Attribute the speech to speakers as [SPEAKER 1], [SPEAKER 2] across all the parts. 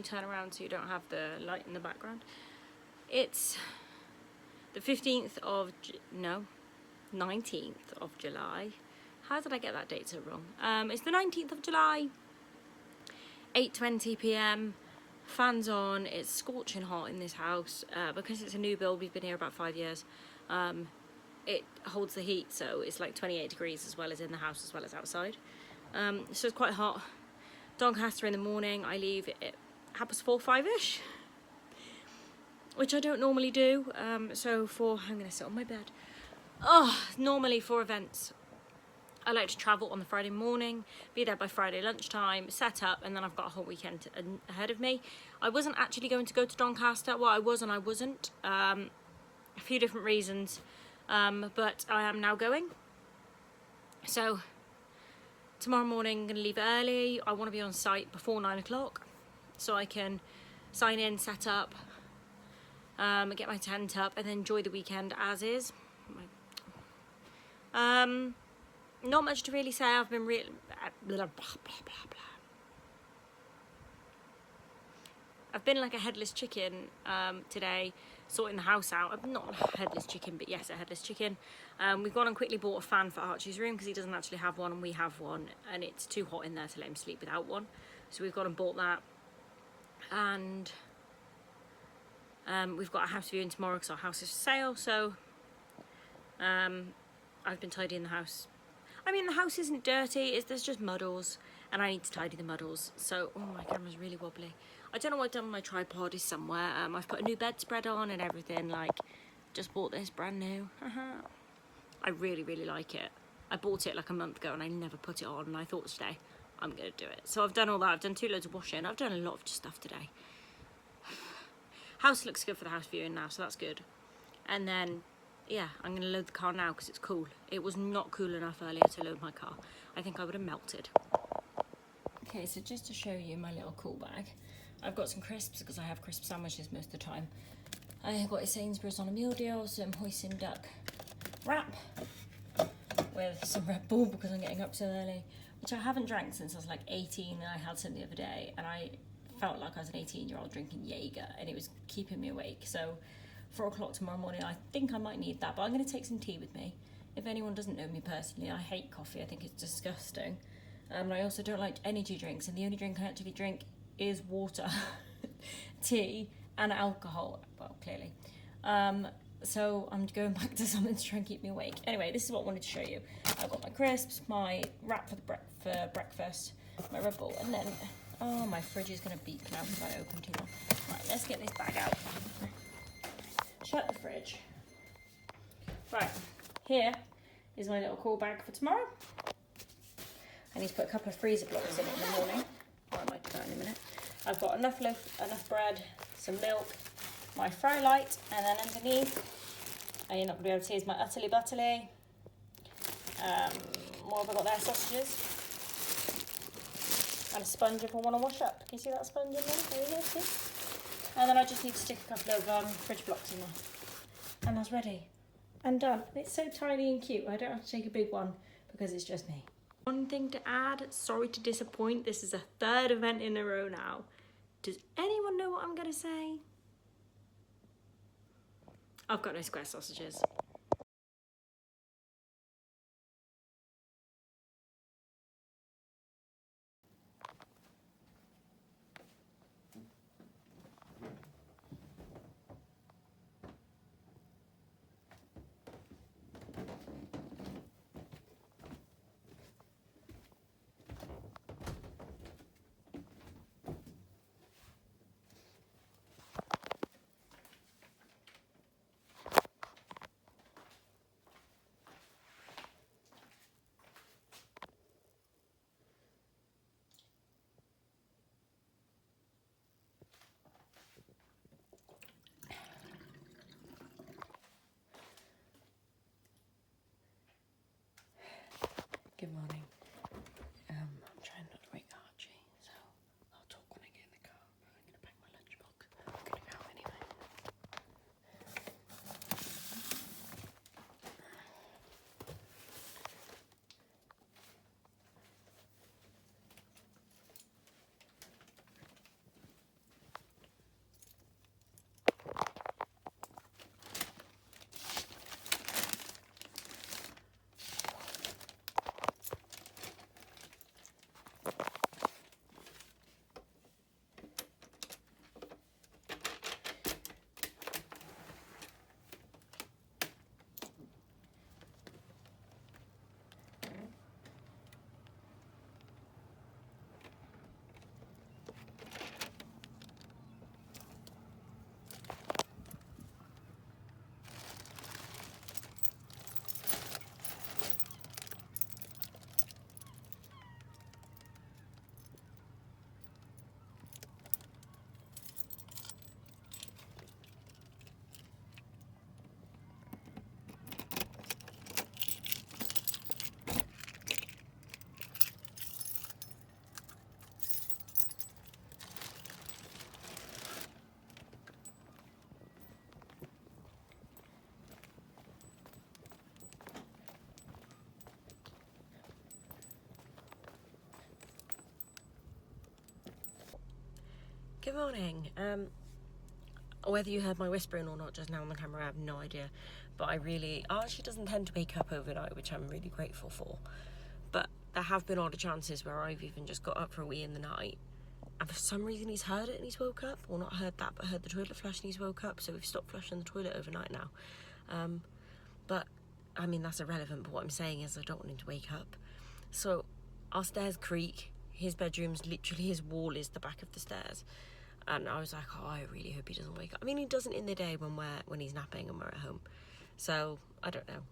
[SPEAKER 1] me turn around so you don't have the light in the background. It's the 19th of July. How did I get that date so wrong? It's the 19th of July, 8:20 p.m. Fans on. It's scorching hot in this house because it's a new build. We've been here about 5 years. It holds the heat, so it's like 28 degrees as well as in the house as well as outside. So it's quite hot. Doncaster in the morning. I leave at 4:05ish, which I don't normally do. I'm gonna sit on my bed. Normally for events, I like to travel on the Friday morning, be there by Friday lunchtime, set up, and then I've got a whole weekend ahead of me. I wasn't actually going to go to Doncaster. Well, I was and I wasn't. A few different reasons, but I am now going. So tomorrow morning I'm going to leave early. I want to be on site before 9 o'clock so I can sign in, set up, get my tent up, and then enjoy the weekend as is. Not much to really say. I've been blah, blah, blah, blah, blah. I've been like a headless chicken today, sorting the house out. I'm not a headless chicken, but yes, a headless chicken. We've gone and quickly bought a fan for Archie's room because he doesn't actually have one and we have one, and it's too hot in there to let him sleep without one. So we've gone and bought that. And we've got a house viewing tomorrow because our house is for sale. So I've been tidying the house. I mean, the house isn't dirty, there's just muddles, and I need to tidy the muddles. So, my camera's really wobbly. I don't know what I've done with my tripod, is somewhere. I've put a new bedspread on and everything, like, just bought this brand new. I really, really like it. I bought it like a month ago and I never put it on, and I thought today, I'm gonna do it. So I've done all that, I've done 2 loads of washing, I've done a lot of stuff today. House looks good for the house viewing now, so that's good. And then, yeah, I'm going to load the car now because it's cool. It was not cool enough earlier to load my car. I think I would have melted. Okay, so just to show you my little cool bag, I've got some crisps because I have crisp sandwiches most of the time. I got a Sainsbury's on a meal deal, some hoisin duck wrap with some Red Bull because I'm getting up so early, which I haven't drank since I was like 18, and I had some the other day, and I felt like I was an 18-year-old drinking Jaeger, and it was keeping me awake. So 4 o'clock tomorrow morning, I think I might need that, but I'm going to take some tea with me. If anyone doesn't know me personally, I hate coffee. I think it's disgusting. And I also don't like energy drinks, and the only drink I actually drink is water, tea, and alcohol. Well, clearly. So I'm going back to something to try and keep me awake. Anyway, this is what I wanted to show you. I've got my crisps, my wrap for breakfast, my Red Bull, and then, oh, my fridge is going to beep now if I open too long. Right, let's get this bag out. Shut the fridge. Right, here is my little cool bag for tomorrow. I need to put a couple of freezer blocks in it in the morning. Or I might do that in a minute. I've got enough bread, some milk, my fry light, and then underneath, and you're not going to be able to see, is my utterly butterly. What have I got there? Sausages. And a sponge if I want to wash up. Can you see that sponge in there? There you go, see? And then I just need to stick a couple of fridge blocks in there. And that's ready. And done. It's so tiny and cute. I don't have to take a big one because it's just me. One thing to add, sorry to disappoint, this is a 3rd event in a row now. Does anyone know what I'm going to say? I've got no square sausages. Good morning. Whether you heard my whispering or not just now on the camera, I have no idea. But Archie doesn't tend to wake up overnight, which I'm really grateful for. But there have been odd chances where I've even just got up for a wee in the night, and for some reason he's heard it and he's woke up. Or not heard that, but heard the toilet flush and he's woke up. So we've stopped flushing the toilet overnight now. But, I mean, that's irrelevant. But what I'm saying is I don't want him to wake up. So our stairs creak. His bedroom's literally, his wall is the back of the stairs. And I was like, oh, I really hope he doesn't wake up. I mean, he doesn't in the day when he's napping and we're at home. So, I don't know.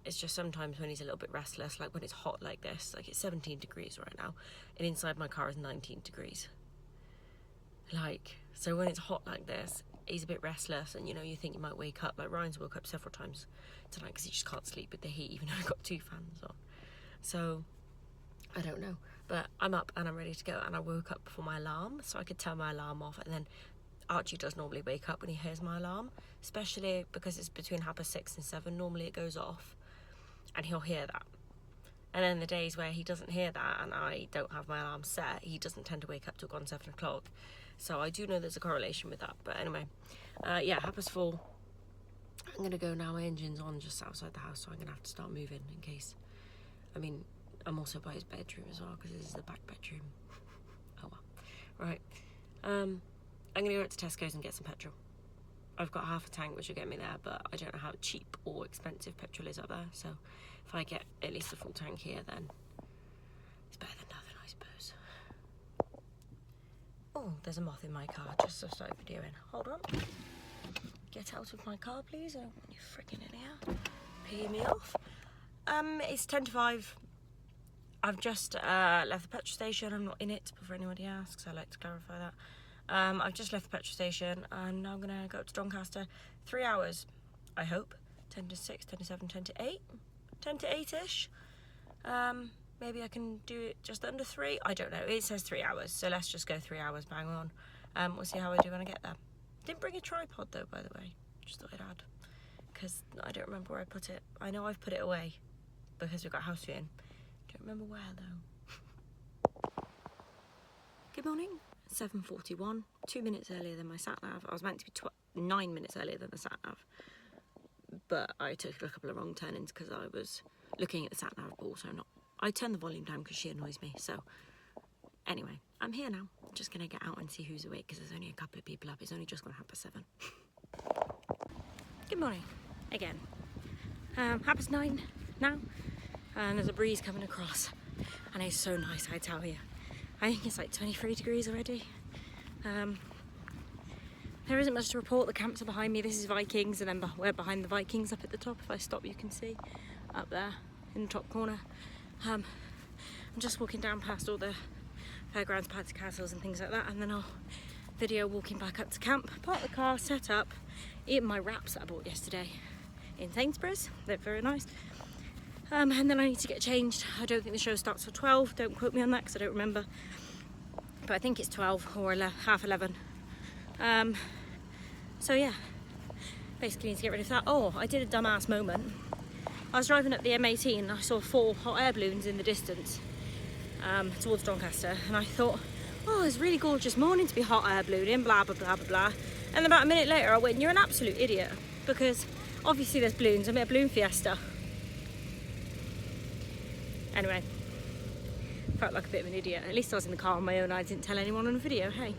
[SPEAKER 1] It's just sometimes when he's a little bit restless, like when it's hot like this, like it's 17 degrees right now, and inside my car is 19 degrees. So when it's hot like this, he's a bit restless, and you think he might wake up. Like Ryan's woke up several times tonight because he just can't sleep with the heat, even though I've got 2 fans on. So, I don't know. But I'm up and I'm ready to go, and I woke up before my alarm, so I could turn my alarm off, and then Archie does normally wake up when he hears my alarm, especially because it's between 6:30 and 7. Normally it goes off, and he'll hear that. And then the days where he doesn't hear that and I don't have my alarm set, he doesn't tend to wake up till gone 7 o'clock. So I do know there's a correlation with that. But anyway, 4:30. I'm going to go now. My engine's on just outside the house, so I'm going to have to start moving in case. I mean, I'm also by his bedroom as well, because this is the back bedroom. Oh well. Right. I'm going to go up to Tesco's and get some petrol. I've got half a tank, which will get me there, but I don't know how cheap or expensive petrol is up there. So if I get at least a full tank here, then it's better than nothing, I suppose. Oh, there's a moth in my car just as I started videoing. Hold on. Get out of my car, please. I don't want you freaking in here. Peeing me off. It's 10 to 5. I've just left the petrol station. I'm not in it, before anybody asks. I like to clarify that. I've just left the petrol station, and now I'm going to go up to Doncaster. 3 hours, I hope. 10 to 6, 10 to 7, 10 to 8. 10 to 8-ish. Maybe I can do it just under 3. I don't know. It says 3 hours, so let's just go 3 hours, bang on. We'll see how I do when I get there. Didn't bring a tripod, though, by the way. Just thought I'd add. Because I don't remember where I put it. I know I've put it away, because we've got house viewing. Don't remember where, though. Good morning. 7:41, 2 minutes earlier than my sat-nav. I was meant to be 9 minutes earlier than the sat-nav, but I took a couple of wrong turn-ins because I was looking at the sat-nav, but also not. I turned the volume down because she annoys me. So anyway, I'm here now. I'm just going to get out and see who's awake, because there's only a couple of people up. It's only just gone 7:30. Good morning again. 9:30 now, and there's a breeze coming across, and it's so nice, I tell you. I think it's like 23 degrees already. There isn't much to report. The camps are behind me. This is Vikings, and then we're behind the Vikings up at the top. If I stop, you can see up there in the top corner. I'm just walking down past all the fairgrounds, pads, castles and things like that, and then I'll video walking back up to camp, park the car, set up, eat my wraps that I bought yesterday in Sainsbury's. They're very nice. And then I need to get changed. I don't think the show starts till 12. Don't quote me on that because I don't remember. But I think it's 12 or 11. So yeah, basically need to get rid of that. Oh, I did a dumbass moment. I was driving up the M18 and I saw 4 hot air balloons in the distance towards Doncaster. And I thought, oh, it's a really gorgeous morning to be hot air ballooning, blah, blah, blah, blah, blah. And about a minute later I went, you're an absolute idiot. Because obviously there's balloons. I'm at a balloon fiesta. Anyway, felt like a bit of an idiot. At least I was in the car on my own. I didn't tell anyone on a video, hey.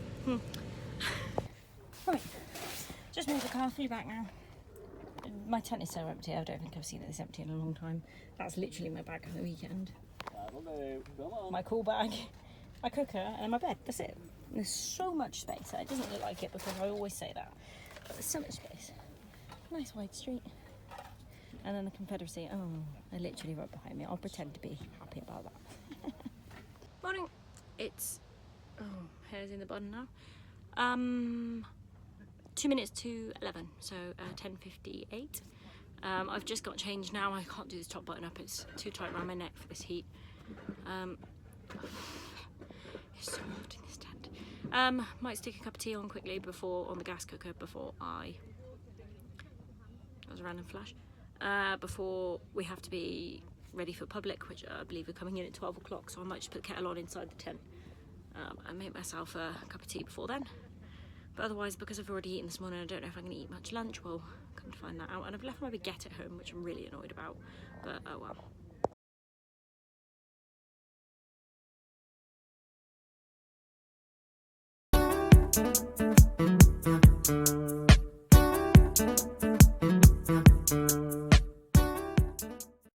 [SPEAKER 1] Right, just moved the car, fully back now. My tent is so empty, I don't think I've seen it this empty in a long time. That's literally my bag for the weekend. My cool bag, my cooker, and my bed, that's it. And there's so much space. It doesn't look like it because I always say that. But there's so much space. Nice wide street. And then the Confederacy, oh, they're literally right behind me. I'll pretend to be happy about that. Morning. It's, hair's in the bun now. 2 minutes to 11, so 10:58. I've just got changed now. I can't do this top button up. It's too tight around my neck for this heat. It's so hot in this tent. Might stick a cup of tea on quickly on the gas cooker before that was a random flash. Before we have to be ready for public, which I believe are coming in at 12 o'clock, so I might just put the kettle on inside the tent and make myself a cup of tea before then. But otherwise, because I've already eaten this morning, I don't know if I'm going to eat much lunch. Well, come to find that out. And I've left my baguette at home, which I'm really annoyed about. But oh well.